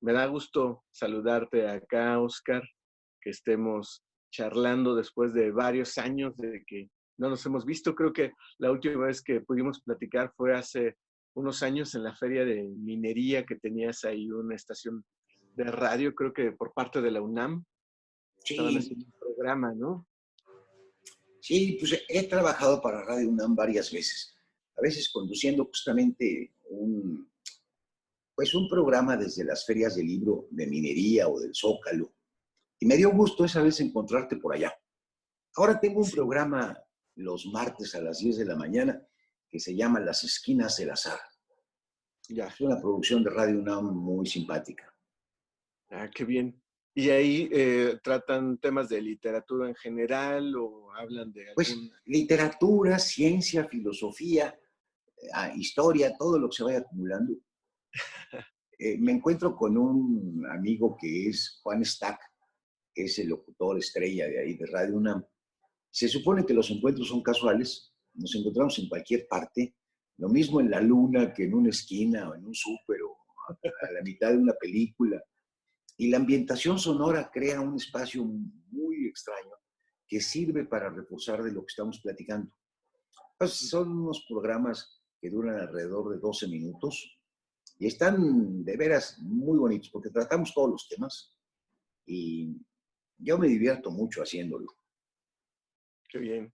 Me da gusto saludarte acá, Oscar, que estemos charlando después de varios años de que no nos hemos visto. Creo que la última vez que pudimos platicar fue hace unos años en la feria de minería que tenías ahí una estación de radio, creo que por parte de la UNAM. Estaban Sí, haciendo un programa, ¿no? sí, pues he trabajado para Radio UNAM varias veces, a veces conduciendo justamente un programa desde las ferias del libro de minería o del Zócalo. Y me dio gusto esa vez encontrarte por allá. Ahora tengo un Sí, programa los martes a las 10 de la mañana que se llama Las Esquinas del Azar. ya. Es una producción de Radio UNAM muy simpática. Ah, qué bien. ¿Y ahí tratan temas de literatura en general o hablan de Pues algún... literatura, ciencia, filosofía, historia, todo lo que se vaya acumulando. Me encuentro con un amigo que es Juan Stack, que es el locutor estrella de ahí, de Radio UNAM. Se supone que los encuentros son casuales, nos encontramos en cualquier parte, lo mismo en la luna que en una esquina o en un súper o a la mitad de una película. Y la ambientación sonora crea un espacio muy extraño que sirve para reforzar de lo que estamos platicando. Pues son unos programas que duran alrededor de 12 minutos y están de veras muy bonitos porque tratamos todos los temas y yo me divierto mucho haciéndolo. Qué bien.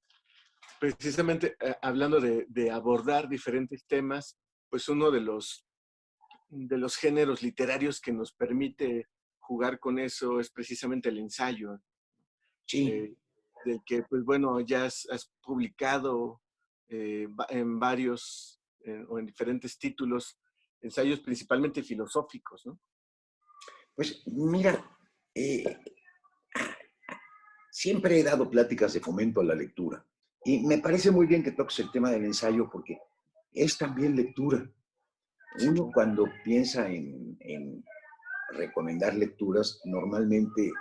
Precisamente hablando de abordar diferentes temas, pues uno de los géneros literarios que nos permite jugar con eso es precisamente el ensayo, Sí, eh, del que, pues bueno, ya has publicado en varios o en diferentes títulos, ensayos principalmente filosóficos, ¿no? pues mira, eh, siempre he dado pláticas de fomento a la lectura y me parece muy bien que toques el tema del ensayo porque es también lectura. Sí, Uno cuando piensa en recomendar lecturas, normalmente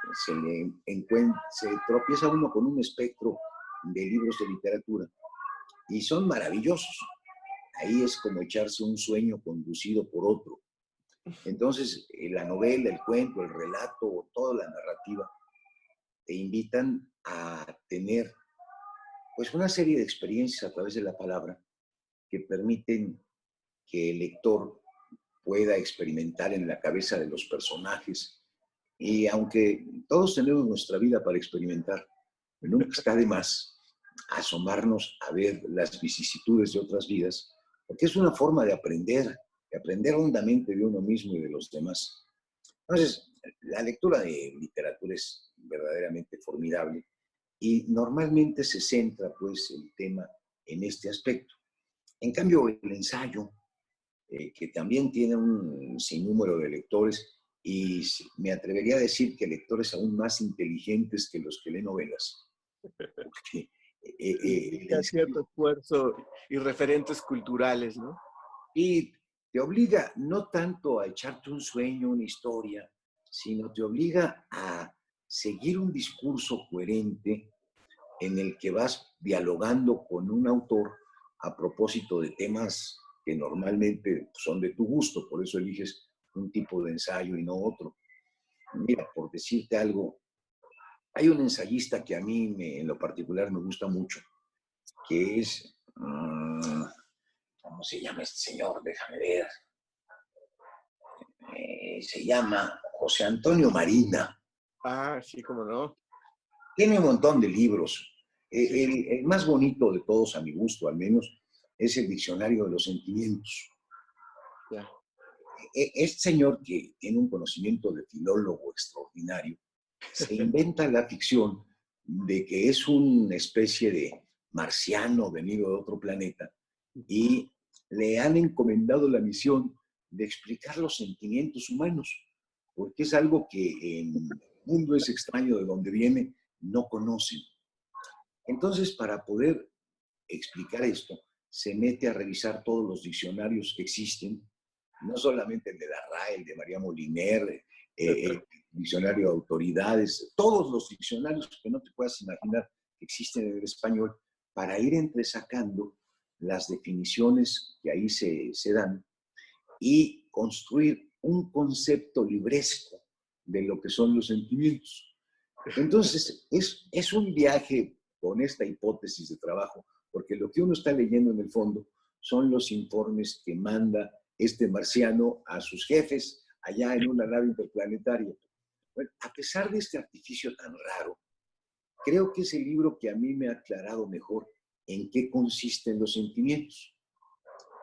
se tropieza uno con un espectro de libros de literatura y son maravillosos. Ahí es como echarse un sueño conducido por otro. Entonces, la novela, el cuento, el relato, toda la narrativa te invitan a tener pues una serie de experiencias a través de la palabra que permiten que el lector pueda experimentar en la cabeza de los personajes. Y aunque todos tenemos nuestra vida para experimentar, nunca está de más asomarnos a ver las vicisitudes de otras vidas, porque es una forma de aprender hondamente de uno mismo y de los demás. Entonces, la lectura de literatura es verdaderamente formidable y normalmente se centra pues el tema en este aspecto. En cambio, el ensayo, que también tiene un sinnúmero de lectores y me atrevería a decir que lectores aún más inteligentes que los que leen novelas, porque el implica cierto ensayo esfuerzo y referentes culturales, ¿no? y te obliga no tanto a echarte un sueño, una historia, sino te obliga a seguir un discurso coherente en el que vas dialogando con un autor a propósito de temas que normalmente son de tu gusto, por eso eliges un tipo de ensayo y no otro. Mira, por decirte algo, hay un ensayista que a mí en lo particular me gusta mucho, que es, ¿cómo se llama este señor? Déjame ver. Se llama José Antonio Marina. Ah, sí, cómo no. Tiene un montón de libros. Sí, sí, El más bonito de todos, a mi gusto al menos, es el Diccionario de los Sentimientos. ya. Este señor, que tiene un conocimiento de filólogo extraordinario, se inventa la ficción de que es una especie de marciano venido de otro planeta y le han encomendado la misión de explicar los sentimientos humanos, porque es algo que en el mundo es extraño de donde viene, no conocen. Entonces, para poder explicar esto, se mete a revisar todos los diccionarios que existen, no solamente el de la RAE, el de María Moliner, el diccionario de autoridades, todos los diccionarios que no te puedas imaginar que existen en el español, para ir entresacando las definiciones que ahí se dan y construir un concepto libresco de lo que son los sentimientos. Entonces, es un viaje con esta hipótesis de trabajo, porque lo que uno está leyendo en el fondo son los informes que manda este marciano a sus jefes allá en una nave interplanetaria. Bueno, a pesar de este artificio tan raro, creo que es el libro que a mí me ha aclarado mejor en qué consisten los sentimientos.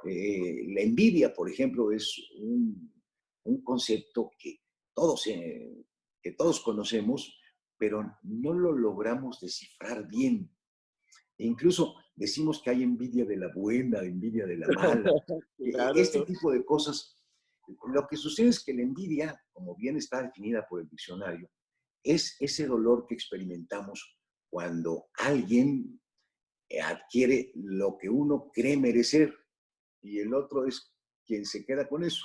La envidia, por ejemplo, es un concepto que todos conocemos, pero no lo logramos descifrar bien. E incluso decimos que hay envidia de la buena, envidia de la mala. Este Claro. tipo de cosas. Lo que sucede es que la envidia, como bien está definida por el diccionario, es ese dolor que experimentamos cuando alguien adquiere lo que uno cree merecer y el otro es quien se queda con eso.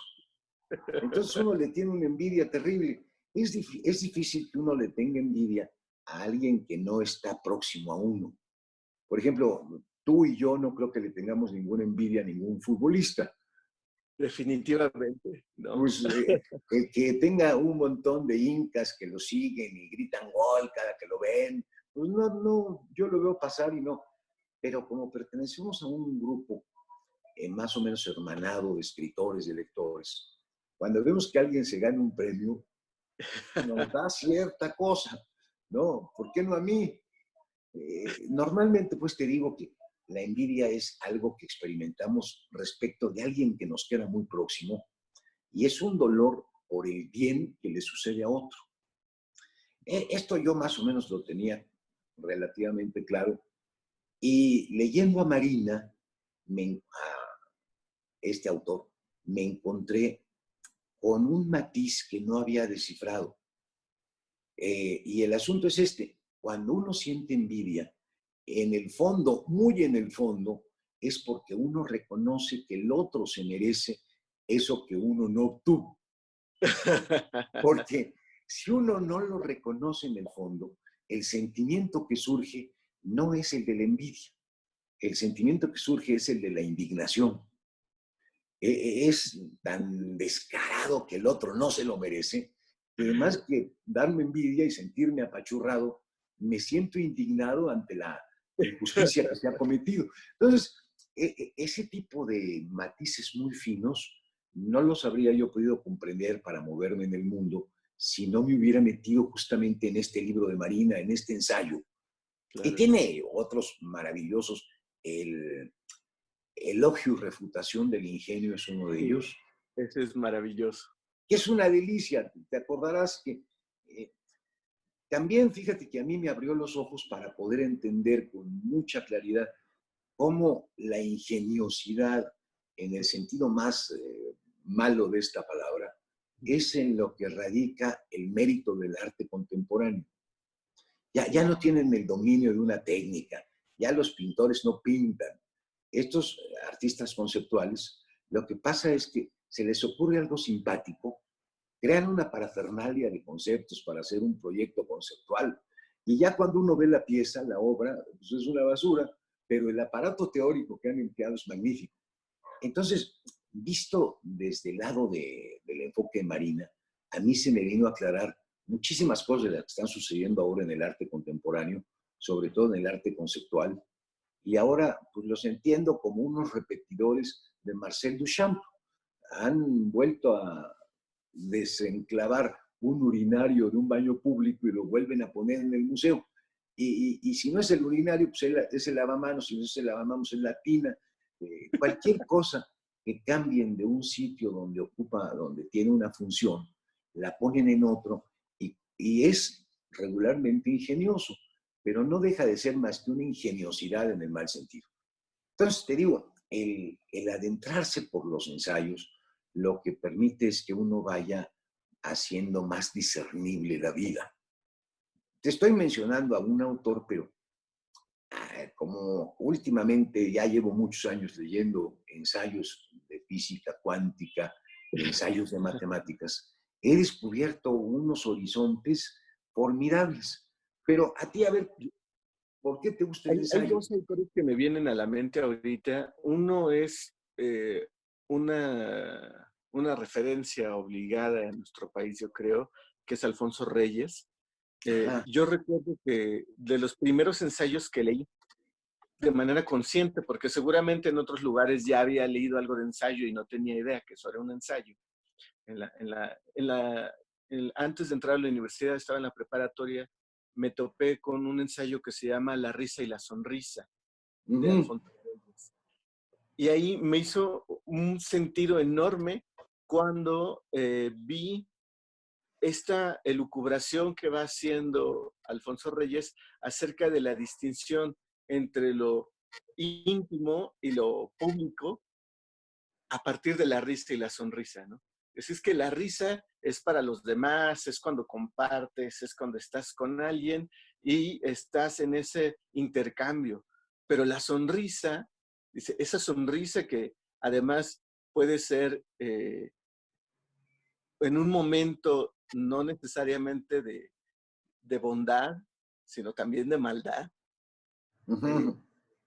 Entonces uno le tiene una envidia terrible. Es difícil que uno le tenga envidia a alguien que no está próximo a uno. Por ejemplo, tú y yo no creo que le tengamos ninguna envidia a ningún futbolista. Definitivamente, ¿no? Pues el que tenga un montón de incas que lo siguen y gritan gol cada que lo ven, pues no, yo lo veo pasar y no. Pero como pertenecemos a un grupo más o menos hermanado de escritores, de lectores, cuando vemos que alguien se gana un premio, nos da cierta cosa, ¿no? ¿Por qué no a mí? Normalmente, pues te digo que la envidia es algo que experimentamos respecto de alguien que nos queda muy próximo y es un dolor por el bien que le sucede a otro. Esto yo más o menos lo tenía relativamente claro y leyendo a Marina, a este autor, me encontré con un matiz que no había descifrado. Y el asunto es este, cuando uno siente envidia, en el fondo, muy en el fondo, es porque uno reconoce que el otro se merece eso que uno no obtuvo. Porque si uno no lo reconoce en el fondo, el sentimiento que surge no es el de la envidia. El sentimiento que surge es el de la indignación. Es tan descarado que el otro no se lo merece, que más que darme envidia y sentirme apachurrado, me siento indignado ante la injusticia que se ha cometido. Entonces, ese tipo de matices muy finos no los habría yo podido comprender para moverme en el mundo si no me hubiera metido justamente en este libro de Marina, en este ensayo. Y Claro. tiene otros maravillosos. El elogio y refutación del ingenio es uno de Sí, ellos, eso es maravilloso. que es una delicia. Te acordarás que eh, también, fíjate que a mí me abrió los ojos para poder entender con mucha claridad cómo la ingeniosidad, en el sentido más malo de esta palabra, es en lo que radica el mérito del arte contemporáneo. Ya no tienen el dominio de una técnica, ya los pintores no pintan. Estos artistas conceptuales, lo que pasa es que se les ocurre algo simpático, crean una parafernalia de conceptos para hacer un proyecto conceptual. Y ya cuando uno ve la pieza, la obra, pues es una basura, pero el aparato teórico que han empleado es magnífico. Entonces, visto desde el lado del enfoque de Marina, a mí se me vino a aclarar muchísimas cosas de las que están sucediendo ahora en el arte contemporáneo, sobre todo en el arte conceptual, y ahora pues los entiendo como unos repetidores de Marcel Duchamp. Han vuelto a desenclavar un urinario de un baño público y lo vuelven a poner en el museo. Y si no es el urinario, pues es el lavamanos, si no es el lavamanos, es la tina. Cualquier cosa que cambien de un sitio donde tiene una función, la ponen en otro y es regularmente ingenioso, pero no deja de ser más que una ingeniosidad en el mal sentido. Entonces, te digo, el adentrarse por los ensayos lo que permite es que uno vaya haciendo más discernible la vida. Te estoy mencionando a un autor, pero como últimamente ya llevo muchos años leyendo ensayos de física cuántica, ensayos de matemáticas, he descubierto unos horizontes formidables. Pero a ti, a ver, ¿por qué te gusta el Hay ensayo? dos autores que me vienen a la mente ahorita. Uno es una una referencia obligada en nuestro país, yo creo, que es Alfonso Reyes. Ajá. Yo recuerdo que de los primeros ensayos que leí de manera consciente, porque seguramente en otros lugares ya había leído algo de ensayo y no tenía idea que eso era un ensayo. Antes de entrar a la universidad, estaba en la preparatoria, me topé con un ensayo que se llama La risa y la sonrisa, de Ujú. Alfonso Reyes. Y ahí me hizo un sentido enorme cuando vi esta elucubración que va haciendo Alfonso Reyes acerca de la distinción entre lo íntimo y lo público a partir de la risa y la sonrisa, ¿no? Es que la risa es para los demás, es cuando compartes, es cuando estás con alguien y estás en ese intercambio. Pero la sonrisa, dice, esa sonrisa que además puede ser en un momento no necesariamente de bondad, sino también de maldad, eh, Ujú.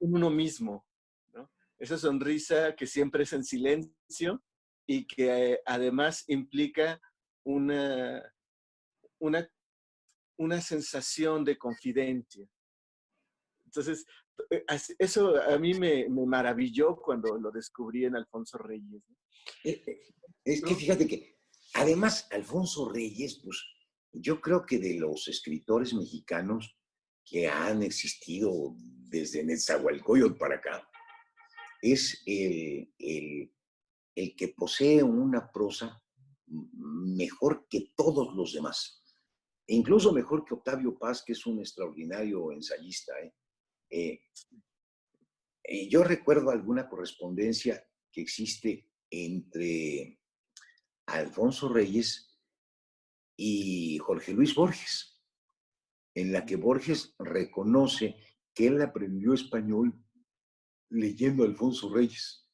en uno mismo, ¿no? Esa sonrisa que siempre es en silencio y que además implica una, una, una sensación de confidencia. Entonces, eso a mí me maravilló cuando lo descubrí en Alfonso Reyes, Eh, eh, Es que ¿no? fíjate que, además, Alfonso Reyes, pues yo creo que de los escritores mexicanos que han existido desde Nezahualcóyotl para acá, es el que posee una prosa mejor que todos los demás. E incluso mejor que Octavio Paz, que es un extraordinario ensayista. Eh, yo recuerdo alguna correspondencia que existe entre Alfonso Reyes y Jorge Luis Borges, en la que Borges reconoce que él aprendió español leyendo a Alfonso Reyes.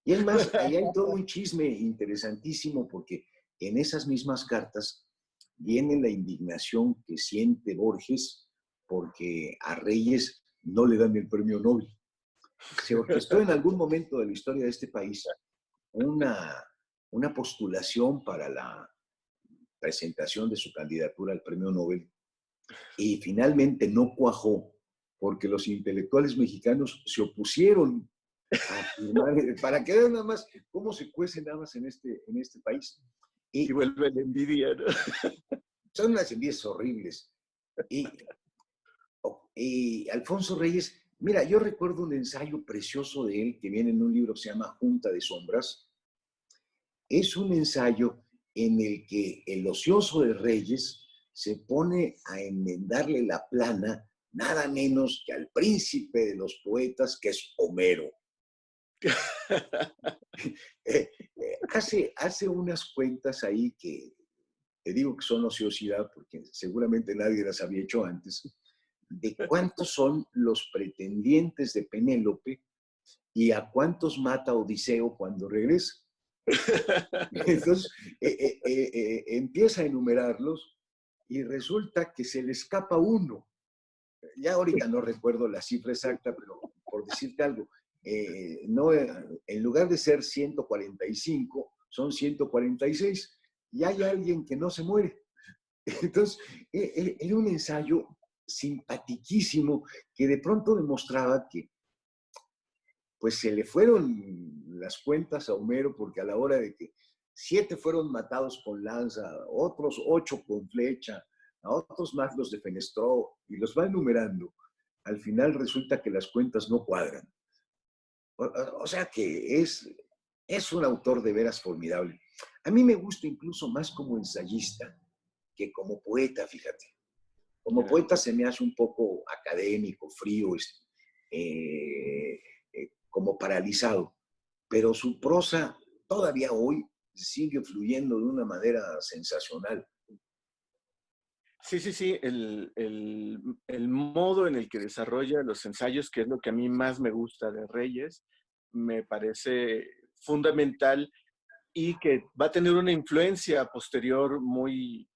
Y es más, ahí hay todo un chisme interesantísimo porque en esas mismas cartas viene la indignación que siente Borges porque a Reyes no le dan el premio Nobel. Se orquestó en algún momento de la historia de este país una, una postulación para la presentación de su candidatura al premio Nobel y finalmente no cuajó porque los intelectuales mexicanos se opusieron a firmar, para que vean nada más cómo se cuece nada más en este país. Y Y vuelve la envidia, ¿no? son unas envidias horribles. Y, y Alfonso Reyes, mira, yo recuerdo un ensayo precioso de él que viene en un libro que se llama Junta de Sombras. Es un ensayo en el que el ocioso de Reyes se pone a enmendarle la plana nada menos que al príncipe de los poetas, que es Homero. Hace unas cuentas ahí que te digo que son ociosidad porque seguramente nadie las había hecho antes, de cuántos son los pretendientes de Penélope y a cuántos mata Odiseo cuando regresa. Entonces empieza a enumerarlos y resulta que se le escapa uno. Ya ahorita no recuerdo la cifra exacta, pero por decirte algo, no, en lugar de ser 145, son 146. Y hay alguien que no se muere. Entonces, era un ensayo simpatiquísimo que de pronto demostraba que pues se le fueron las cuentas a Homero porque a la hora de que 7 fueron matados con lanza, otros 8 con flecha, a otros más los defenestró y los va enumerando, al final resulta que las cuentas no cuadran. O sea que es un autor de veras formidable. A mí me gusta incluso más como ensayista que como poeta, fíjate. Como Ya. poeta se me hace un poco académico, frío, como paralizado, pero su prosa todavía hoy sigue fluyendo de una manera sensacional. Sí, sí, sí, el modo en el que desarrolla los ensayos, que es lo que a mí más me gusta de Reyes, me parece fundamental y que va a tener una influencia posterior muy,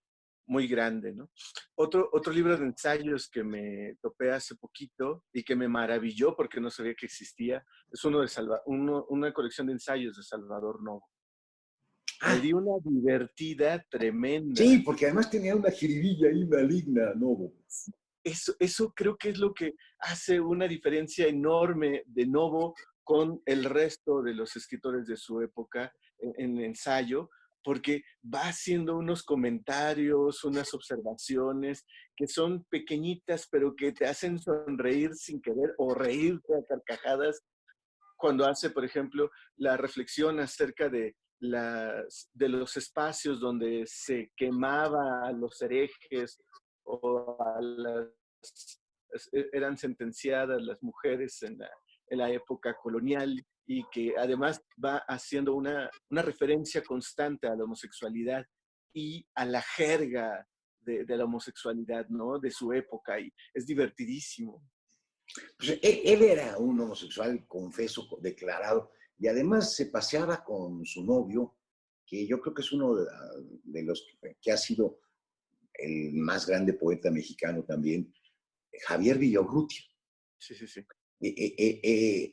muy grande, ¿no? Otro libro de ensayos que me topé hace poquito y que me maravilló porque no sabía que existía, es una colección de ensayos de Salvador Novo. me Ah, dio una divertida sí, tremenda. porque además tenía una jiribilla ahí maligna, Novo. Eso creo que es lo que hace una diferencia enorme de Novo con el resto de los escritores de su época en ensayo, porque va haciendo unos comentarios, unas observaciones que son pequeñitas, pero que te hacen sonreír sin querer o reírte a carcajadas cuando hace, por ejemplo, la reflexión acerca de los espacios donde se quemaba a los herejes o a eran sentenciadas las mujeres en la época colonial y que además va haciendo una referencia constante a la homosexualidad y a la jerga de la homosexualidad, ¿no? De su época y es divertidísimo. Pues, él era un homosexual confeso, declarado, y además se paseaba con su novio, que yo creo que es uno de los que ha sido el más grande poeta mexicano también, Javier Villaurrutia. Sí, sí, sí.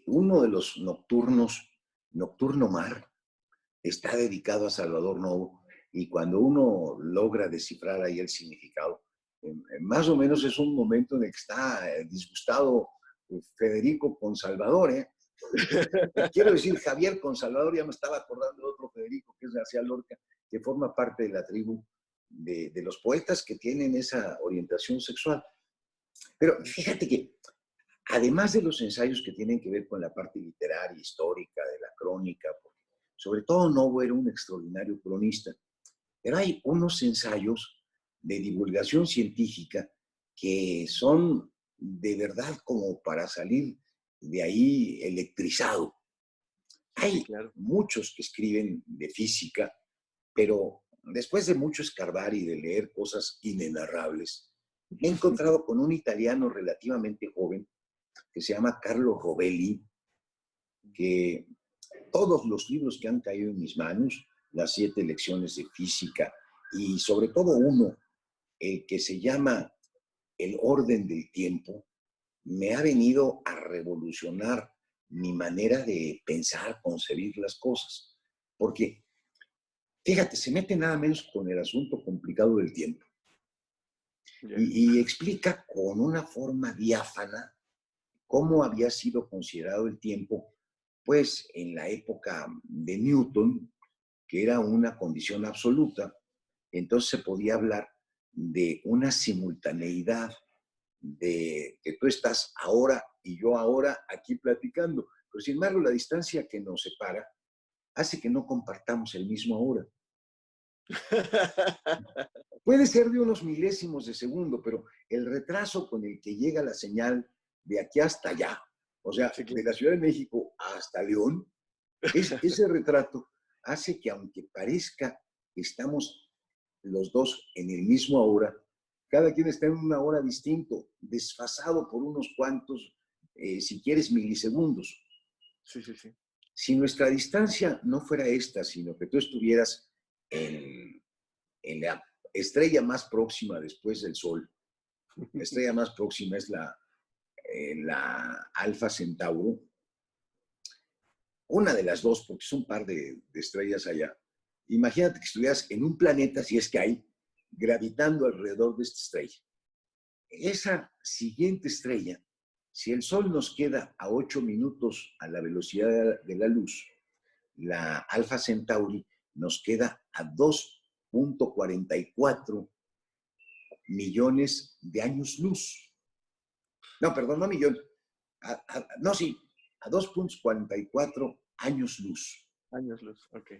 Uno de los nocturnos, Nocturno Mar, está dedicado a Salvador Novo, y cuando uno logra descifrar ahí el significado, más o menos es un momento en el que está disgustado Federico con Salvador, ¿eh? Quiero decir, Javier con Salvador, ya me estaba acordando de otro Federico, que es García Lorca, que forma parte de la tribu de los poetas que tienen esa orientación sexual. Pero fíjate que, además de los ensayos que tienen que ver con la parte literaria, histórica, de la crónica, sobre todo Novo era un extraordinario cronista, pero hay unos ensayos de divulgación científica que son de verdad como para salir de ahí electrizado. Sí, Hay claro. muchos que escriben de física, pero después de mucho escarbar y de leer cosas inenarrables, me he encontrado con un italiano relativamente joven que se llama Carlo Rovelli, que todos los libros que han caído en mis manos, las 7 lecciones de física y sobre todo uno, el que se llama El orden del tiempo, me ha venido a revolucionar mi manera de pensar, concebir las cosas. Porque, fíjate, se mete nada menos con el asunto complicado del tiempo Yeah. y explica con una forma diáfana cómo había sido considerado el tiempo, pues en la época de Newton, que era una condición absoluta, entonces se podía hablar de una simultaneidad, de que tú estás ahora y yo ahora aquí platicando. Pero sin embargo, la distancia que nos separa hace que no compartamos el mismo ahora. Puede ser de unos milésimos de segundo, pero el retraso con el que llega la señal de aquí hasta allá, o sea, Sí, de claro. la Ciudad de México hasta León, ese retrato hace que, aunque parezca que estamos los dos en el mismo ahora, cada quien está en una hora distinto, desfasado por unos cuantos, si quieres, milisegundos. Sí, sí, sí. Si nuestra distancia no fuera esta, sino que tú estuvieras en la estrella más próxima después del Sol, la estrella más próxima es la Alfa Centauro, una de las dos, porque son un par de estrellas allá. Imagínate que estuvieras en un planeta, si es que hay, gravitando alrededor de esta estrella. Esa siguiente estrella, si el Sol nos queda a 8 minutos a la velocidad de la luz, la Alfa Centauri nos queda a 2.44 millones de años luz. No, perdón, no millones. No, sí, a 2.44 años luz. Años luz, ok.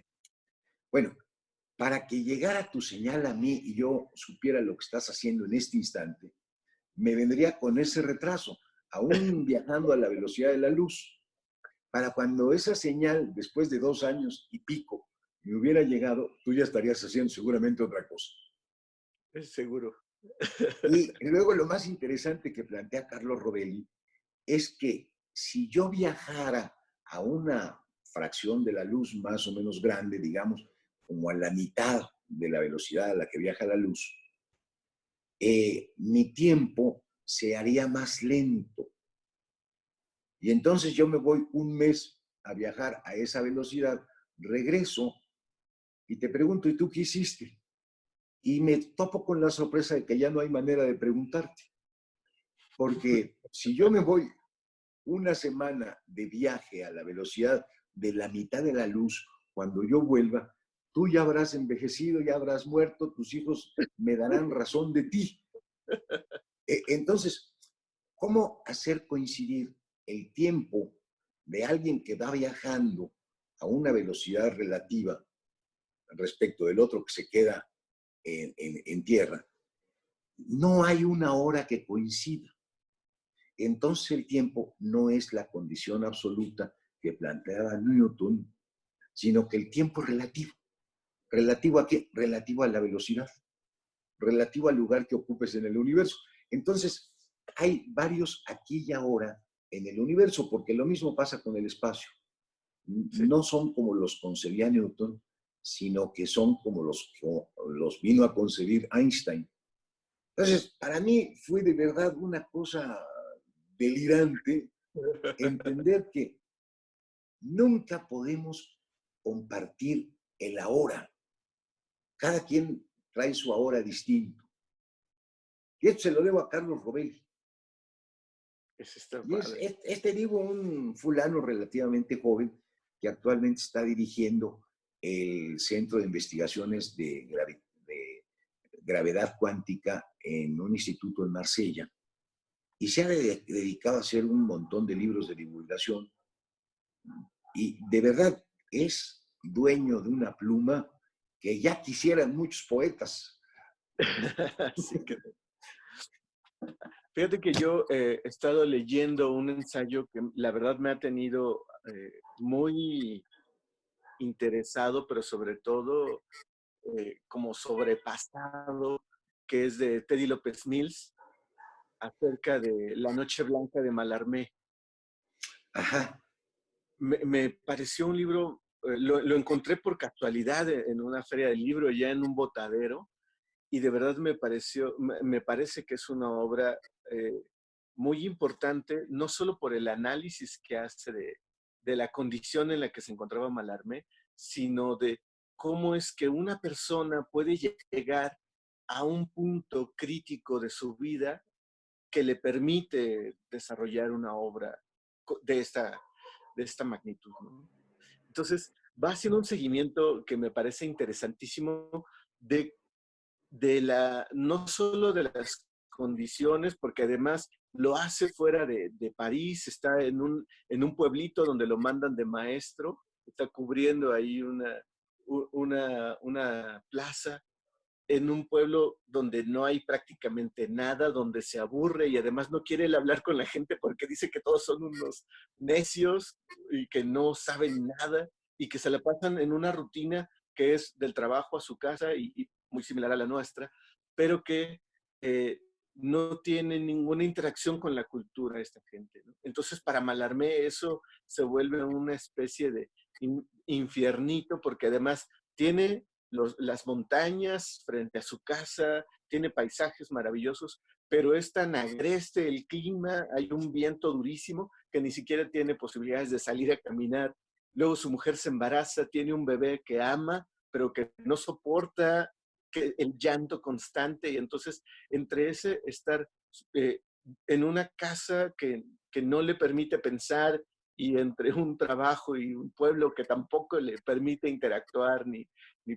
Bueno, para que llegara tu señal a mí y yo supiera lo que estás haciendo en este instante, me vendría con ese retraso, aún viajando a la velocidad de la luz. Para cuando esa señal, después de 2 años y pico, me hubiera llegado, tú ya estarías haciendo seguramente otra cosa. Es seguro. Y luego lo más interesante que plantea Carlos Rovelli es que si yo viajara a una fracción de la luz más o menos grande, digamos, como a la mitad de la velocidad a la que viaja la luz, mi tiempo se haría más lento. Y entonces yo me voy un mes a viajar a esa velocidad, regreso y te pregunto, ¿y tú qué hiciste? Y me topo con la sorpresa de que ya no hay manera de preguntarte. Porque si yo me voy una semana de viaje a la velocidad de la mitad de la luz, cuando yo vuelva, tú ya habrás envejecido, ya habrás muerto, tus hijos me darán razón de ti. Entonces, ¿cómo hacer coincidir el tiempo de alguien que va viajando a una velocidad relativa respecto del otro que se queda en tierra? No hay una hora que coincida. Entonces el tiempo no es la condición absoluta que planteaba Newton, sino que el tiempo es relativo. ¿Relativo a qué? Relativo a la velocidad, relativo al lugar que ocupes en el universo. Entonces, hay varios aquí y ahora en el universo, porque lo mismo pasa con el espacio. Sí. No son como los concebía Newton, sino que son como los vino a concebir Einstein. Entonces, para mí fue de verdad una cosa delirante entender que nunca podemos compartir el ahora. Cada quien trae su ahora distinto. Y esto se lo debo a Carlos Rovelli. Eso está Y padre. digo, un fulano relativamente joven que actualmente está dirigiendo el Centro de Investigaciones de Gravedad Cuántica en un instituto en Marsella. Y se ha dedicado a hacer un montón de libros de divulgación. Y de verdad es dueño de una pluma que ya quisieran muchos poetas. Así que, fíjate que yo he estado leyendo un ensayo que la verdad me ha tenido muy interesado, pero sobre todo como sobrepasado, que es de Teddy López Mills, acerca de La Noche Blanca de Mallarmé. Ajá. Me pareció un libro, lo encontré por casualidad en una feria del libro, ya en un botadero, y de verdad me parece que es una obra eh, muy importante, no solo por el análisis que hace de la condición en la que se encontraba Mallarmé, sino de cómo es que una persona puede llegar a un punto crítico de su vida que le permite desarrollar una obra de esta magnitud, ¿no? Entonces, va haciendo un seguimiento que me parece interesantísimo de no solo de las condiciones, porque además lo hace fuera de París, está en un pueblito donde lo mandan de maestro, está cubriendo ahí una plaza, en un pueblo donde no hay prácticamente nada, donde se aburre y además no quiere hablar con la gente porque dice que todos son unos necios y que no saben nada y que se la pasan en una rutina que es del trabajo a su casa y muy similar a la nuestra, pero que no tiene ninguna interacción con la cultura esta gente, ¿no? Entonces, para Mallarmé eso se vuelve una especie de infiernito porque además tiene las montañas frente a su casa, tiene paisajes maravillosos, pero es tan agreste el clima, hay un viento durísimo que ni siquiera tiene posibilidades de salir a caminar. Luego su mujer se embaraza, tiene un bebé que ama, pero que no soporta el llanto constante, y entonces entre ese estar eh, en una casa que no le permite pensar y entre un trabajo y un pueblo que tampoco le permite interactuar ni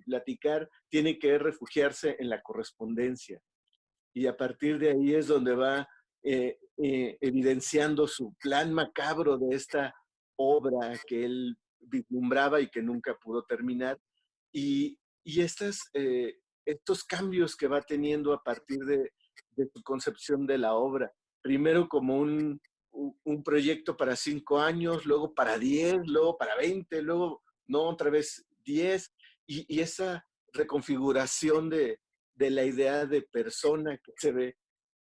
platicar, tiene que refugiarse en la correspondencia. Y a partir de ahí es donde va evidenciando su plan macabro de esta obra que él vislumbraba y que nunca pudo terminar. Y estos cambios que va teniendo a partir de su concepción de la obra. Primero como un proyecto para 5 años, luego para 10, luego para 20, luego no, otra vez 10, y esa reconfiguración de la idea de persona que se ve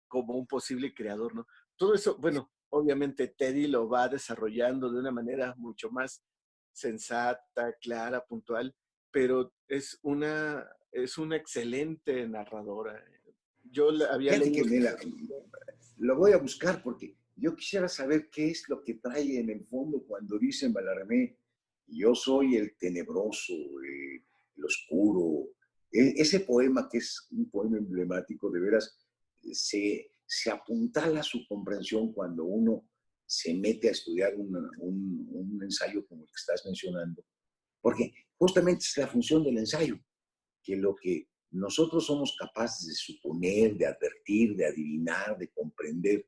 como un posible creador, ¿no? Todo eso, bueno, obviamente Teddy lo va desarrollando de una manera mucho más sensata, clara, puntual, pero es una excelente narradora. Yo había Fíjate leído... que lo voy a buscar porque yo quisiera saber qué es lo que trae en el fondo cuando dice Mallarmé, yo soy el tenebroso, el oscuro. Ese poema, que es un poema emblemático, de veras, se apuntala su comprensión cuando uno se mete a estudiar un ensayo como el que estás mencionando, porque justamente es la función del ensayo, que lo que nosotros somos capaces de suponer, de advertir, de adivinar, de comprender,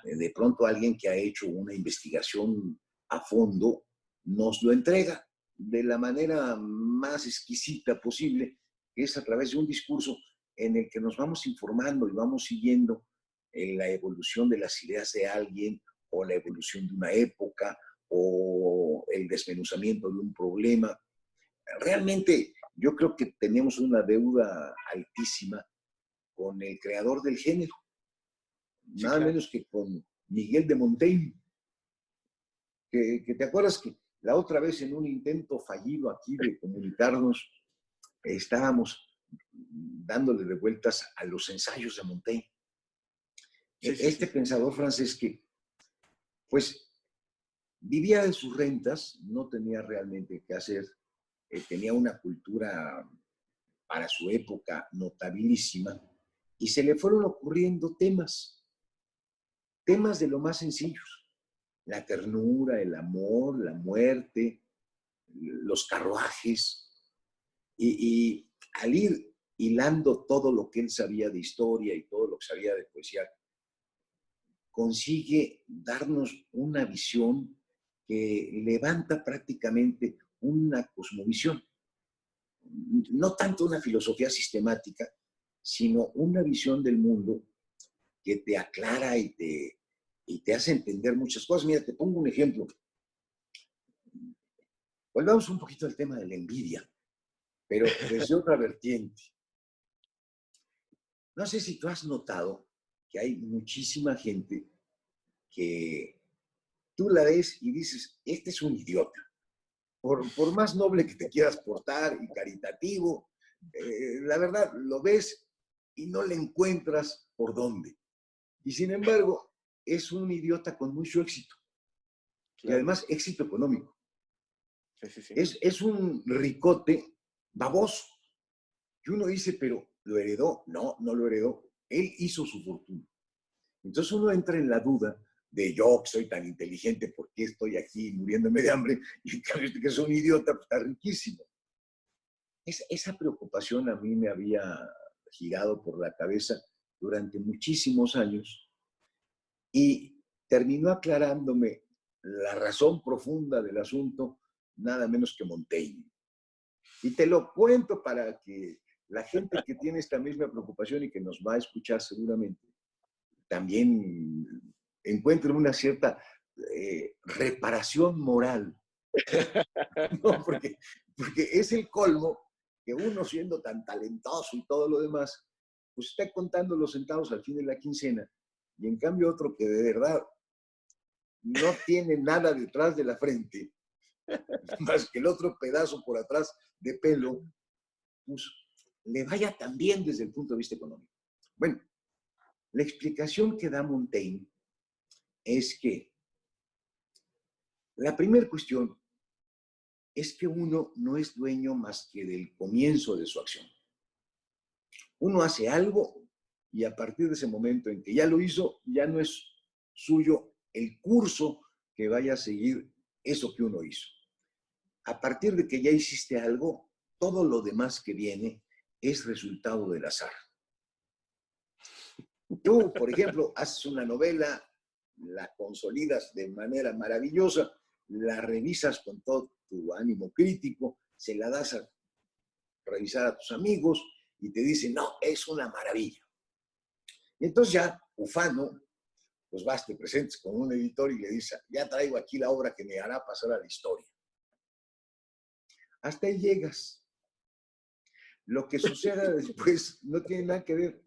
de pronto alguien que ha hecho una investigación a fondo nos lo entrega de la manera más exquisita posible, que es a través de un discurso en el que nos vamos informando y vamos siguiendo la evolución de las ideas de alguien, o la evolución de una época, o el desmenuzamiento de un problema. Realmente yo creo que tenemos una deuda altísima con el creador del género, Sí, nada claro. menos que con Miguel de Montaigne, que te acuerdas que la otra vez, en un intento fallido aquí de comunicarnos, estábamos dándole de vueltas a los ensayos de Montaigne. Sí, sí, Este sí. pensador francés que, pues, vivía de sus rentas, no tenía realmente qué hacer, tenía una cultura para su época notabilísima, y se le fueron ocurriendo temas de lo más sencillos: la ternura, el amor, la muerte, los carruajes, y al ir hilando todo lo que él sabía de historia y todo lo que sabía de poesía, consigue darnos una visión que levanta prácticamente una cosmovisión, no tanto una filosofía sistemática, sino una visión del mundo que te aclara y te hace entender muchas cosas. Mira, te pongo un ejemplo. Volvamos un poquito al tema de la envidia, pero desde otra vertiente. No sé si tú has notado que hay muchísima gente que tú la ves y dices, este es un idiota. Por más noble que te quieras portar y caritativo, la verdad, lo ves y no le encuentras por dónde. Y sin embargo, es un idiota con mucho éxito, y Claro. además éxito económico. Sí, sí, sí. Es un ricote baboso. Y uno dice, pero ¿lo heredó? No, no lo heredó. Él hizo su fortuna. Entonces uno entra en la duda de, yo que soy tan inteligente, ¿por qué estoy aquí muriéndome de hambre? Y que es un idiota, pues, está riquísimo. Esa preocupación a mí me había girado por la cabeza durante muchísimos años, y terminó aclarándome la razón profunda del asunto, nada menos que Montaigne. Y te lo cuento para que la gente que tiene esta misma preocupación y que nos va a escuchar seguramente, también encuentre una cierta reparación moral, ¿no? Porque es el colmo que uno, siendo tan talentoso y todo lo demás, pues está contando los centavos al fin de la quincena, y en cambio otro que de verdad no tiene nada detrás de la frente, más que el otro pedazo por atrás de pelo, pues le vaya también desde el punto de vista económico. Bueno, la explicación que da Montaigne es que la primera cuestión es que uno no es dueño más que del comienzo de su acción. Uno hace algo, y a partir de ese momento en que ya lo hizo, ya no es suyo el curso que vaya a seguir eso que uno hizo. A partir de que ya hiciste algo, todo lo demás que viene es resultado del azar. Tú, por ejemplo, haces una novela, la consolidas de manera maravillosa, la revisas con todo tu ánimo crítico, se la das a revisar a tus amigos y te dicen, no, es una maravilla. Y entonces ya, ufano, pues vas, te presentes con un editor y le dices, ya traigo aquí la obra que me hará pasar a la historia. Hasta ahí llegas. Lo que suceda después no tiene nada que ver.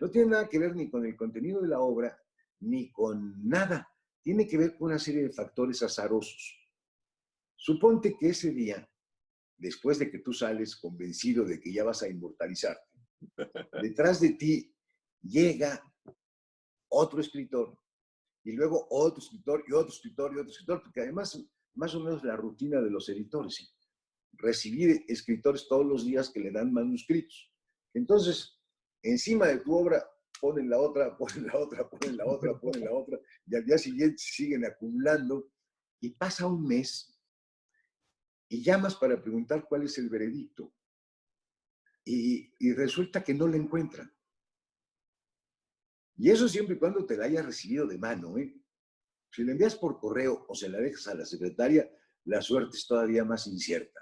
No tiene nada que ver ni con el contenido de la obra, ni con nada. Tiene que ver con una serie de factores azarosos. Suponte que ese día, después de que tú sales convencido de que ya vas a inmortalizarte, detrás de ti llega otro escritor, y luego otro escritor, y otro escritor, y otro escritor, porque además, más o menos la rutina de los editores, ¿sí? recibir escritores todos los días que le dan manuscritos. Entonces, encima de tu obra ponen la otra, ponen la otra, ponen la otra, ponen la otra, y al día siguiente siguen acumulando, y pasa un mes, y llamas para preguntar cuál es el veredicto, y resulta que no la encuentran. Y eso siempre y cuando te la hayas recibido de mano, ¿eh? Si la envías por correo o se la dejas a la secretaria, la suerte es todavía más incierta.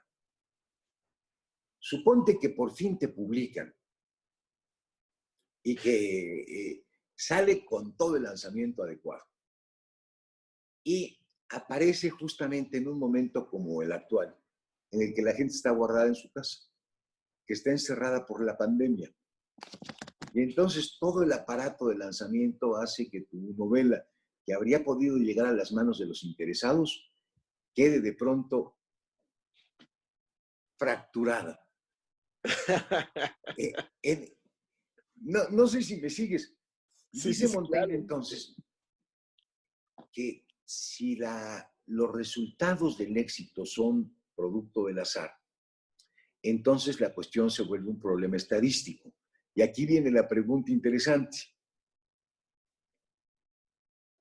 Suponte que por fin te publican y que sale con todo el lanzamiento adecuado. Y aparece justamente en un momento como el actual, en el que la gente está guardada en su casa, que está encerrada por la pandemia. Y entonces todo el aparato de lanzamiento hace que tu novela, que habría podido llegar a las manos de los interesados, quede de pronto fracturada. No sé si me sigues. Sí, Dice sí, sí, Montaigne claro. entonces que si los resultados del éxito son producto del azar, entonces la cuestión se vuelve un problema estadístico. Y aquí viene la pregunta interesante.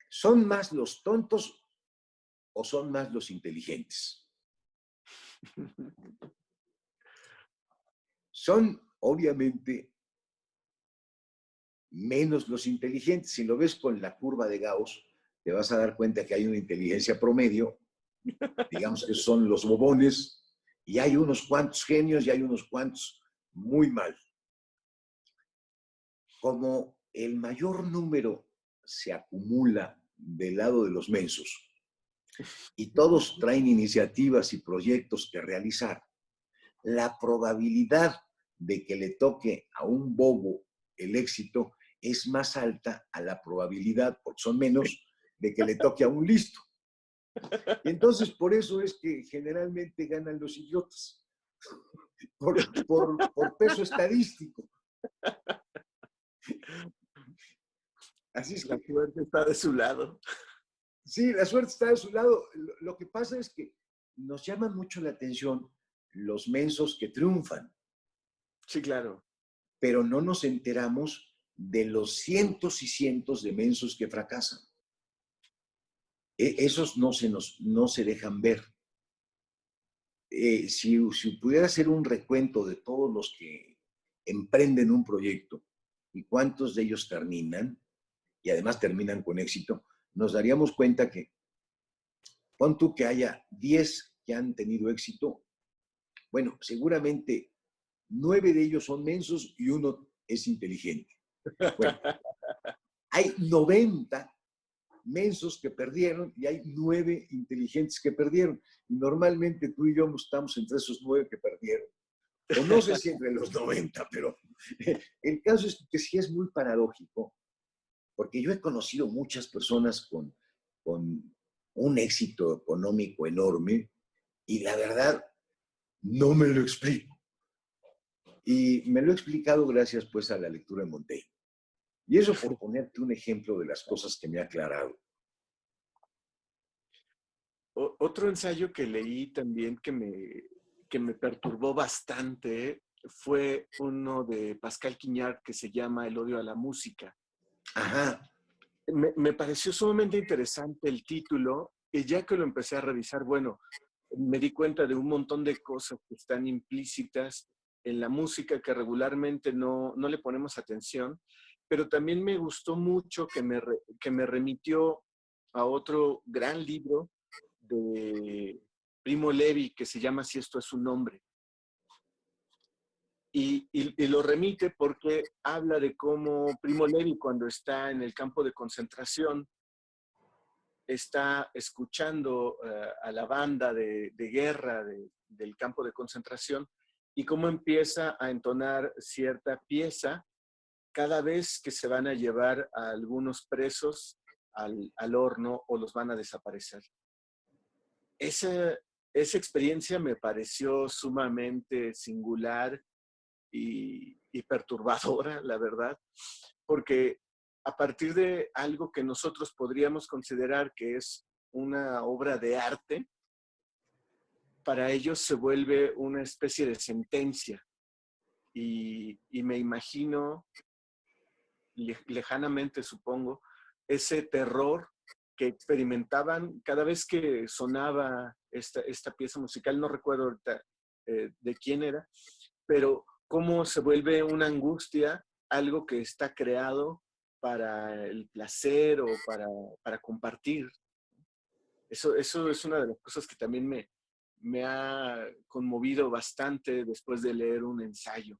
¿Son más los tontos o son más los inteligentes? Son, obviamente, menos los inteligentes. Si lo ves con la curva de Gauss, te vas a dar cuenta que hay una inteligencia promedio, digamos que son los bobones, y hay unos cuantos genios y hay unos cuantos muy mal. Como el mayor número se acumula del lado de los mensos y todos traen iniciativas y proyectos que realizar, la probabilidad de que le toque a un bobo el éxito es más alta a la probabilidad, porque son menos, de que le toque a un listo. Y entonces por eso es que generalmente ganan los idiotas, por peso estadístico. Así es La que, suerte está de su lado. sí, la suerte está de su lado. Lo que pasa es que nos llaman mucho la atención los mensos que triunfan, Sí, claro. pero no nos enteramos de los cientos y cientos de mensos que fracasan. Esos no se dejan ver. Si pudiera hacer un recuento de todos los que emprenden un proyecto y cuántos de ellos terminan, y además terminan con éxito, nos daríamos cuenta que, pon tú que haya 10 que han tenido éxito, bueno, seguramente 9 de ellos son mensos y uno es inteligente. Bueno, hay 90 mensos que perdieron y hay 9 inteligentes que perdieron. Y normalmente tú y yo estamos entre esos 9 que perdieron. O no sé si entre los 90, pero el caso es que sí es muy paradójico, porque yo he conocido muchas personas con un éxito económico enorme y la verdad no me lo explico. Y me lo he explicado gracias pues a la lectura de Montaigne. Y eso por ponerte un ejemplo de las cosas que me ha aclarado. Otro ensayo que leí también que me perturbó bastante fue uno de Pascal Quignard que se llama El odio a la música. Ajá. Me pareció sumamente interesante el título y ya que lo empecé a revisar, bueno, me di cuenta de un montón de cosas que están implícitas en la música que regularmente no le ponemos atención, pero también me gustó mucho que me remitió a otro gran libro de Primo Levi que se llama Si esto es un nombre. Y lo remite porque habla de cómo Primo Levi cuando está en el campo de concentración está escuchando a la banda de guerra del campo de concentración y cómo empieza a entonar cierta pieza cada vez que se van a llevar a algunos presos al horno o los van a desaparecer. Esa experiencia me pareció sumamente singular y perturbadora, la verdad, porque a partir de algo que nosotros podríamos considerar que es una obra de arte, para ellos se vuelve una especie de sentencia. Y me imagino, lejanamente supongo, ese terror que experimentaban cada vez que sonaba esta pieza musical. No recuerdo ahorita de quién era, pero cómo se vuelve una angustia, algo que está creado para el placer o para compartir. Eso es una de las cosas que también me ha conmovido bastante después de leer un ensayo.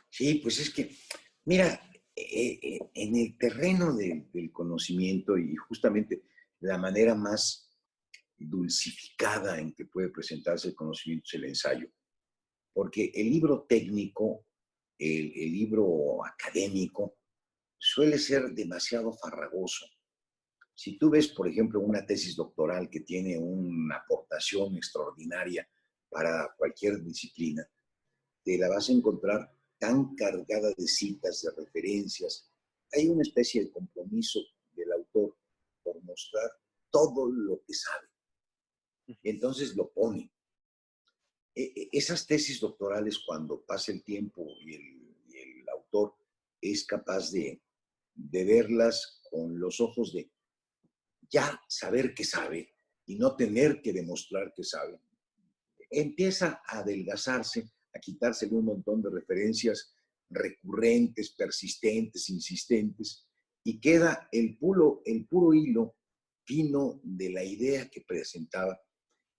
Sí, pues es que, mira, en el terreno del conocimiento y justamente la manera más dulcificada en que puede presentarse el conocimiento es el ensayo. Porque el libro técnico, el libro académico, suele ser demasiado farragoso. Si tú ves, por ejemplo, una tesis doctoral que tiene una aportación extraordinaria para cualquier disciplina, te la vas a encontrar tan cargada de citas, de referencias. Hay una especie de compromiso del autor por mostrar todo lo que sabe. Y entonces lo pone. Esas tesis doctorales, cuando pasa el tiempo y el autor es capaz de verlas con los ojos de ya saber que sabe y no tener que demostrar que sabe, empieza a adelgazarse, a quitársele un montón de referencias recurrentes, persistentes, insistentes, y queda el puro hilo fino de la idea que presentaba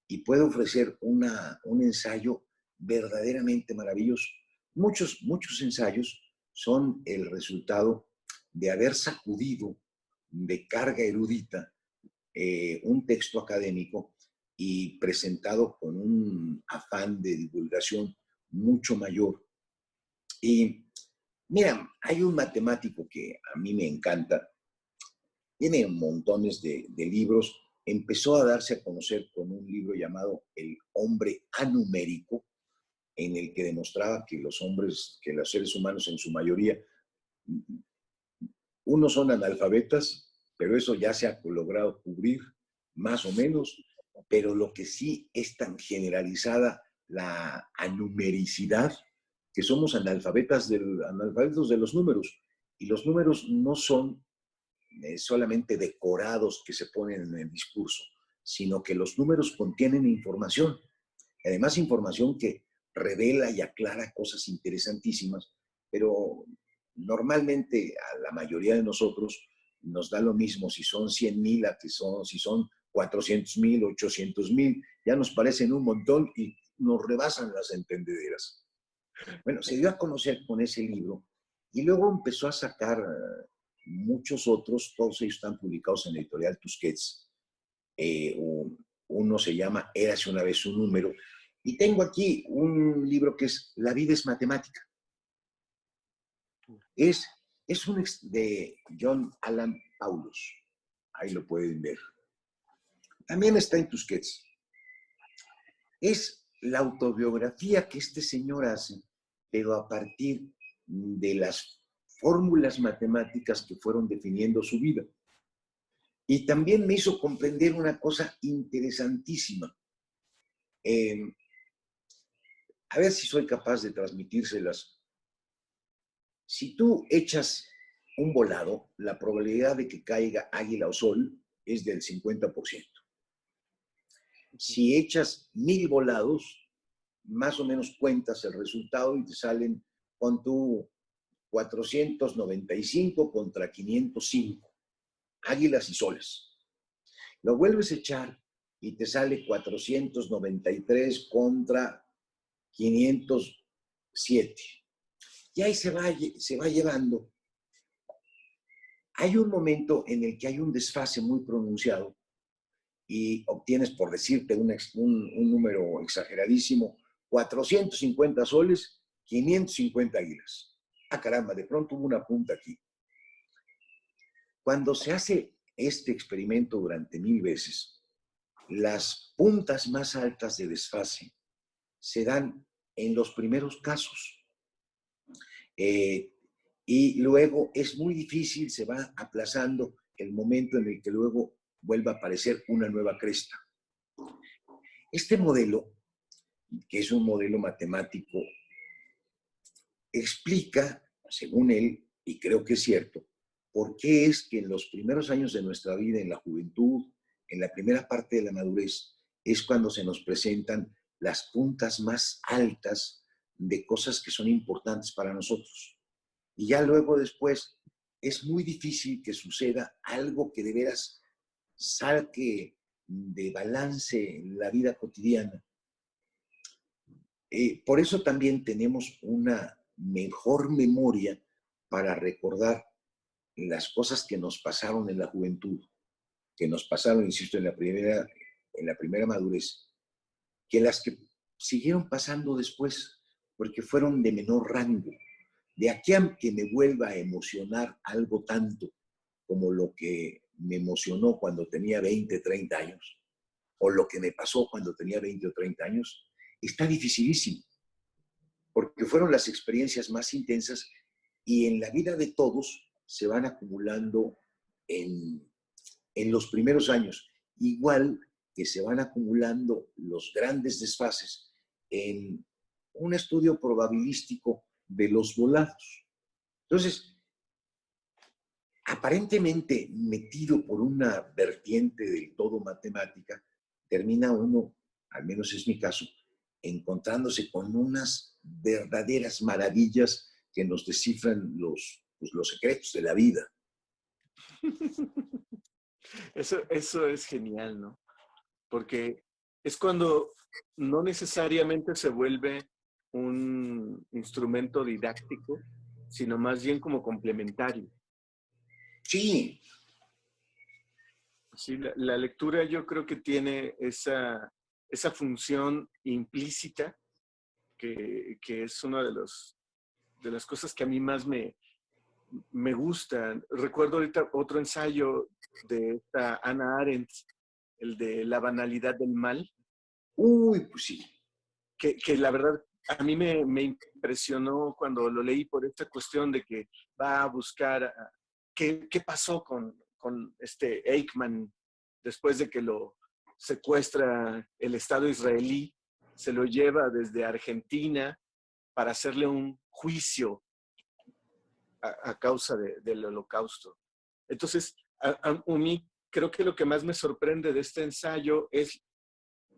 y puede ofrecer un ensayo verdaderamente maravilloso. Muchos ensayos son el resultado de haber sacudido de carga erudita un texto académico y presentado con un afán de divulgación mucho mayor. Y mira, hay un matemático que a mí me encanta, tiene montones de libros, empezó a darse a conocer con un libro llamado El hombre anumérico, en el que demostraba que los seres humanos en su mayoría, unos son analfabetas, pero eso ya se ha logrado cubrir más o menos, pero lo que sí es tan generalizada la anumericidad, que somos analfabetos de los números, y los números no son solamente decorados que se ponen en el discurso, sino que los números contienen información, además información que revela y aclara cosas interesantísimas, pero normalmente a la mayoría de nosotros nos da lo mismo si son 100,000 si son 400,000, 800,000, ya nos parecen un montón y nos rebasan las entendederas. Bueno, se dio a conocer con ese libro y luego empezó a sacar muchos otros, todos ellos están publicados en la editorial Tusquets. Uno se llama Érase una vez un número, y tengo aquí un libro que es La vida es matemática. Es de John Alan Paulus. Ahí lo pueden ver. También está en Tusquets. Es la autobiografía que este señor hace, pero a partir de las fórmulas matemáticas que fueron definiendo su vida. Y también me hizo comprender una cosa interesantísima. A ver si soy capaz de transmitírselas. Si tú echas un volado, la probabilidad de que caiga águila o sol es del 50%. Si echas 1000 volados, más o menos cuentas el resultado y te salen con tu 495 contra 505, águilas y soles. Lo vuelves a echar y te sale 493 contra 507. Y ahí se va llevando. Hay un momento en el que hay un desfase muy pronunciado y obtienes, por decirte un número exageradísimo, 450 soles, 550 águilas. Ah, caramba, de pronto hubo una punta aquí. Cuando se hace este experimento durante 1000 veces, las puntas más altas de desfase se dan en los primeros casos. Y luego es muy difícil, se va aplazando el momento en el que luego vuelva a aparecer una nueva cresta. Este modelo, que es un modelo matemático, explica, según él, y creo que es cierto, por qué es que en los primeros años de nuestra vida, en la juventud, en la primera parte de la madurez, es cuando se nos presentan las puntas más altas de cosas que son importantes para nosotros. Y ya luego después es muy difícil que suceda algo que de veras saque de balance la vida cotidiana. Por eso también tenemos una mejor memoria para recordar las cosas que nos pasaron en la juventud, que nos pasaron, insisto, en la primera madurez, que las que siguieron pasando después, porque fueron de menor rango. De aquí a que me vuelva a emocionar algo tanto como lo que me emocionó cuando tenía 20, 30 años, o lo que me pasó cuando tenía 20 o 30 años, está dificilísimo, porque fueron las experiencias más intensas y en la vida de todos se van acumulando en los primeros años, igual que se van acumulando los grandes desfases en un estudio probabilístico de los volados. Entonces, aparentemente metido por una vertiente del todo matemática, termina uno, al menos es mi caso, encontrándose con unas verdaderas maravillas que nos descifran los secretos de la vida. Eso es genial, ¿no? Porque es cuando no necesariamente se vuelve un instrumento didáctico, sino más bien como complementario. Sí, Sí, la lectura yo creo que tiene esa función implícita que es una de las cosas que a mí más me gustan. Recuerdo ahorita otro ensayo de esta Hannah Arendt, el de La banalidad del mal, uy, pues sí. que la verdad a mí me impresionó cuando lo leí por esta cuestión de que va a buscar qué pasó con este Eichmann después de que lo secuestra el Estado israelí, se lo lleva desde Argentina para hacerle un juicio a causa del holocausto. Entonces, a mí creo que lo que más me sorprende de este ensayo es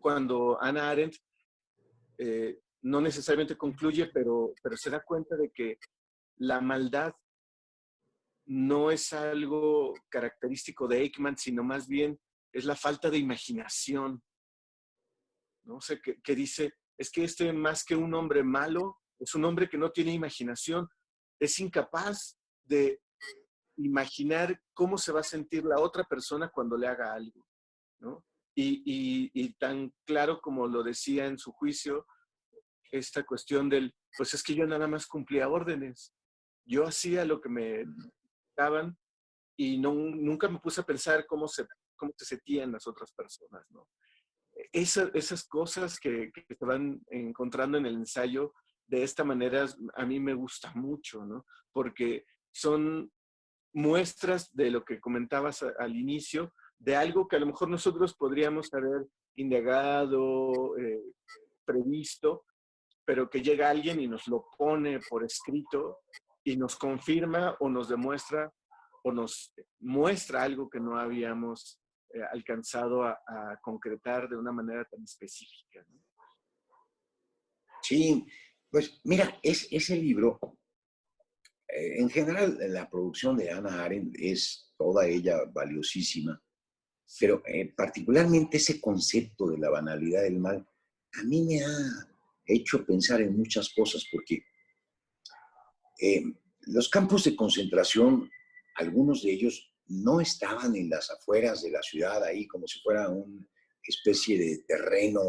cuando Hannah Arendt no necesariamente concluye, pero se da cuenta de que la maldad no es algo característico de Eichmann, sino más bien es la falta de imaginación, ¿no? O sea, que dice, es que este más que un hombre malo, es un hombre que no tiene imaginación, es incapaz de imaginar cómo se va a sentir la otra persona cuando le haga algo, ¿no? Y tan claro como lo decía en su juicio, esta cuestión del, pues es que yo nada más cumplía órdenes, yo hacía lo que me daban y no, nunca me puse a pensar cómo se sentían las otras personas, ¿no? Esas cosas que se van encontrando en el ensayo, de esta manera, a mí me gusta mucho, ¿no? Porque son muestras de lo que comentabas al inicio, de algo que a lo mejor nosotros podríamos haber indagado, previsto, pero que llega alguien y nos lo pone por escrito y nos confirma o nos demuestra o nos muestra algo que no habíamos alcanzado a concretar de una manera tan específica, ¿no? Sí, pues mira, ese libro, en general, la producción de Hannah Arendt es toda ella valiosísima, Sí. pero particularmente ese concepto de la banalidad del mal, a mí me ha hecho pensar en muchas cosas, porque eh, los campos de concentración, algunos de ellos no estaban en las afueras de la ciudad, ahí como si fuera una especie de terreno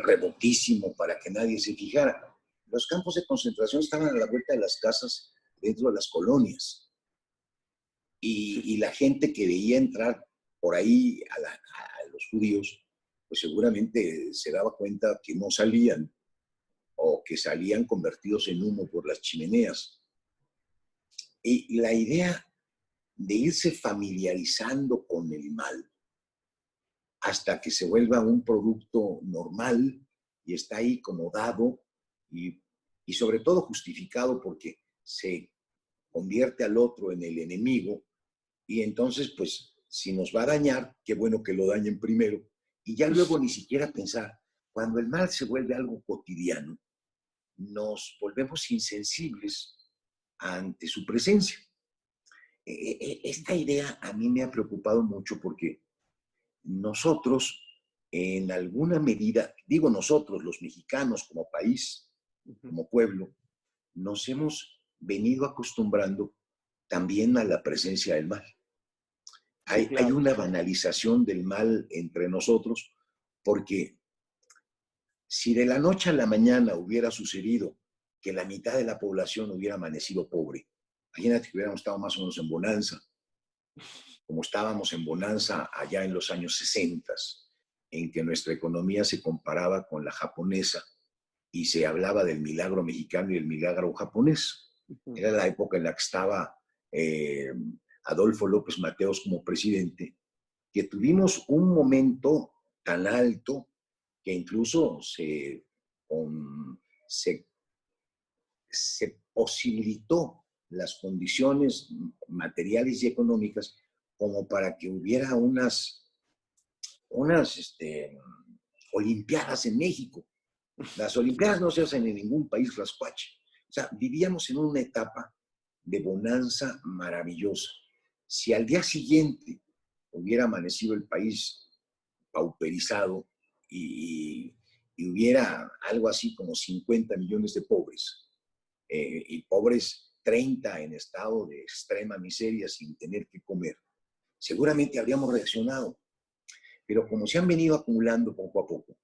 remotísimo para que nadie se fijara. Los campos de concentración estaban a la vuelta de las casas dentro de las colonias Sí, y la gente que veía entrar por ahí a los judíos, pues seguramente se daba cuenta que no salían o que salían convertidos en humo por las chimeneas. Y la idea de irse familiarizando con el mal hasta que se vuelva un producto normal y está ahí como dado y sobre todo justificado porque se convierte al otro en el enemigo y entonces pues si nos va a dañar, qué bueno que lo dañen primero y ya luego ni siquiera pensar, cuando el mal se vuelve algo cotidiano, nos volvemos insensibles ante su presencia. Esta idea a mí me ha preocupado mucho porque nosotros, en alguna medida, digo nosotros, los mexicanos como país, como pueblo, nos hemos venido acostumbrando también a la presencia del mal. Sí, Hay claro. una banalización del mal entre nosotros porque si de la noche a la mañana hubiera sucedido que la mitad de la población hubiera amanecido pobre, imagínate que hubiéramos estado más o menos en bonanza, como estábamos en bonanza allá en los años 60, en que nuestra economía se comparaba con la japonesa y se hablaba del milagro mexicano y el milagro japonés. Era la época en la que estaba eh, Adolfo López Mateos como presidente, que tuvimos un momento tan alto que incluso se, se posibilitó las condiciones materiales y económicas como para que hubiera unas olimpiadas en México. Las olimpiadas no se hacen en ningún país rascuache. O sea, vivíamos en una etapa de bonanza maravillosa. Si al día siguiente hubiera amanecido el país pauperizado y hubiera algo así como 50 millones de pobres, y pobres 30 en estado de extrema miseria sin tener que comer, seguramente habríamos reaccionado. Pero como se han venido acumulando poco a poco,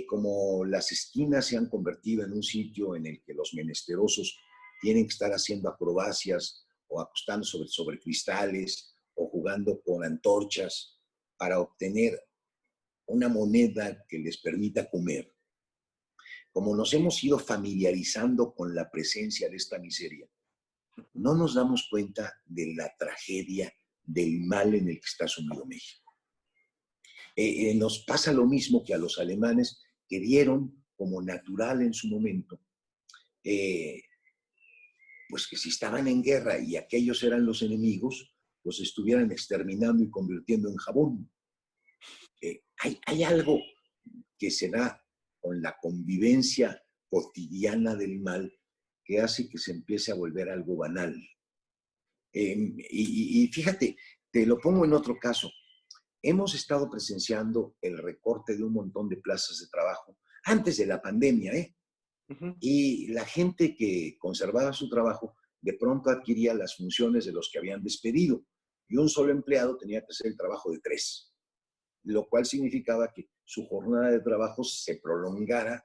como las esquinas se han convertido en un sitio en el que los menesterosos tienen que estar haciendo acrobacias o acostando sobre cristales o jugando con antorchas para obtener una moneda que les permita comer. Como nos hemos ido familiarizando con la presencia de esta miseria, no nos damos cuenta de la tragedia del mal en el que está sumido México. Nos pasa lo mismo que a los alemanes que dieron como natural en su momento, pues que si estaban en guerra y aquellos eran los enemigos, los estuvieran exterminando y convirtiendo en jabón. Hay algo que se da con la convivencia cotidiana del mal que hace que se empiece a volver algo banal. Y fíjate, te lo pongo en otro caso. Hemos estado presenciando el recorte de un montón de plazas de trabajo antes de la pandemia, ¿eh? Y la gente que conservaba su trabajo de pronto adquiría las funciones de los que habían despedido y un solo empleado tenía que hacer el trabajo de 3, lo cual significaba que su jornada de trabajo se prolongara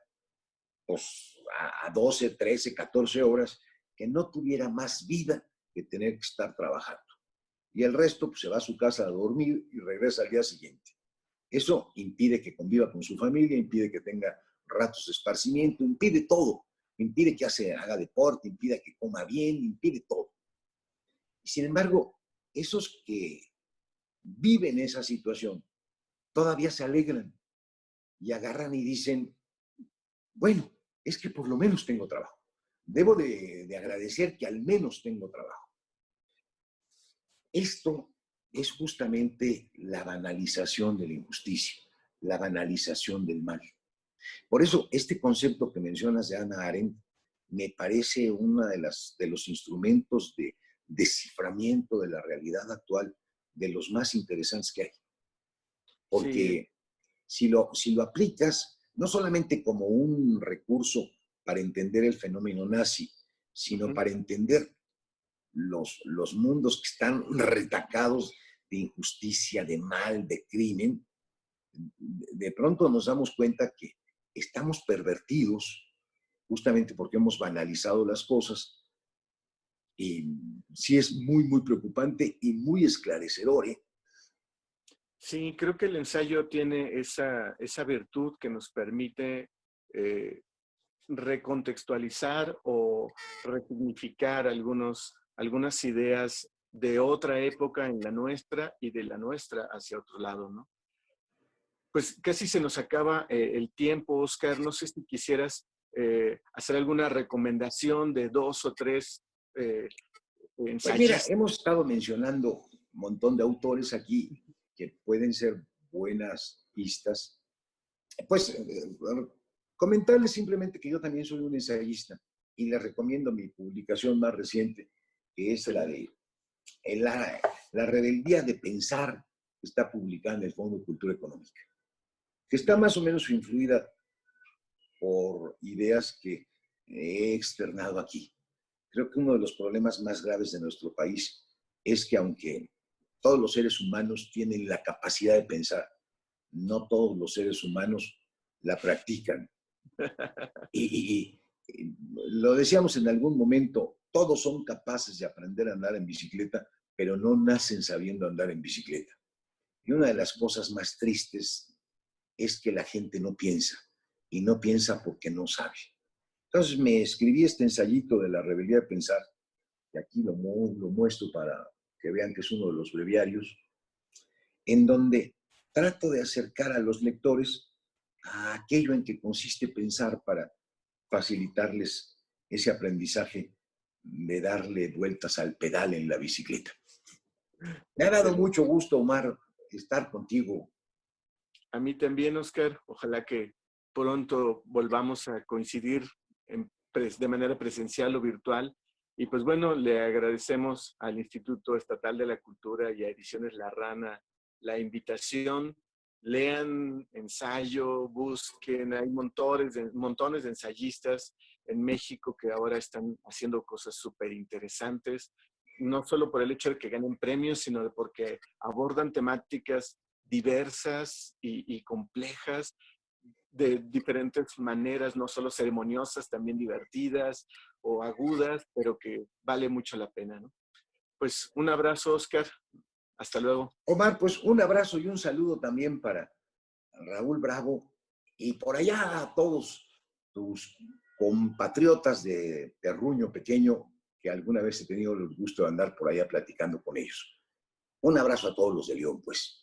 pues, a 12, 13, 14 horas, que no tuviera más vida que tener que estar trabajando. Y el resto pues, se va a su casa a dormir y regresa al día siguiente. Eso impide que conviva con su familia, impide que tenga ratos de esparcimiento, impide todo. Impide que haga deporte, impide que coma bien, impide todo. Y sin embargo, esos que viven esa situación todavía se alegran y agarran y dicen, bueno, es que por lo menos tengo trabajo. Debo de agradecer que al menos tengo trabajo. Esto es justamente la banalización de la injusticia, la banalización del mal. Por eso, este concepto que mencionas de Hannah Arendt me parece uno de los instrumentos de desciframiento de la realidad actual de los más interesantes que hay. Sí. Porque si lo aplicas, no solamente como un recurso para entender el fenómeno nazi, sino para entender los mundos que están retacados de injusticia, de mal, de crimen, de pronto nos damos cuenta que estamos pervertidos justamente porque hemos banalizado las cosas y sí es muy, muy preocupante y muy esclarecedor, ¿eh? Sí, creo que el ensayo tiene esa virtud que nos permite eh, recontextualizar o resignificar algunas ideas de otra época en la nuestra y de la nuestra hacia otro lado, ¿no? pues casi se nos acaba el tiempo, Óscar. No sé si quisieras hacer alguna recomendación de 2 o 3 Pues mira, ensayistas. hemos estado mencionando un montón de autores aquí que pueden ser buenas pistas. Pues comentarles simplemente que yo también soy un ensayista y les recomiendo mi publicación más reciente, que es la de la rebeldía de pensar, que está publicada en el Fondo de Cultura Económica, que está más o menos influida por ideas que he externado aquí. Creo que uno de los problemas más graves de nuestro país es que aunque todos los seres humanos tienen la capacidad de pensar, no todos los seres humanos la practican. Y lo decíamos en algún momento, todos son capaces de aprender a andar en bicicleta, pero no nacen sabiendo andar en bicicleta. Y una de las cosas más tristes es que la gente no piensa, y no piensa porque no sabe. Entonces me escribí este ensayito de la rebeldía de pensar, y aquí lo muestro para que vean que es uno de los breviarios, en donde trato de acercar a los lectores a aquello en que consiste pensar para facilitarles ese aprendizaje de darle vueltas al pedal en la bicicleta. Me ha dado Excelente. mucho gusto, Omar, estar contigo. A mí también, Óscar. Ojalá que pronto volvamos a coincidir de manera presencial o virtual. Y pues bueno, le agradecemos al Instituto Estatal de la Cultura y a Ediciones La Rana la invitación. Lean ensayo, busquen, hay montones de ensayistas en México que ahora están haciendo cosas súper interesantes, no solo por el hecho de que ganen premios, sino porque abordan temáticas diversas y complejas de diferentes maneras, no solo ceremoniosas, también divertidas o agudas, pero que vale mucho la pena, ¿no? Pues un abrazo, Óscar. Hasta luego. Omar, pues un abrazo y un saludo también para Raúl Bravo y por allá a todos tus compatriotas de Terruño Pequeño, que alguna vez he tenido el gusto de andar por allá platicando con ellos. Un abrazo a todos los de León, pues.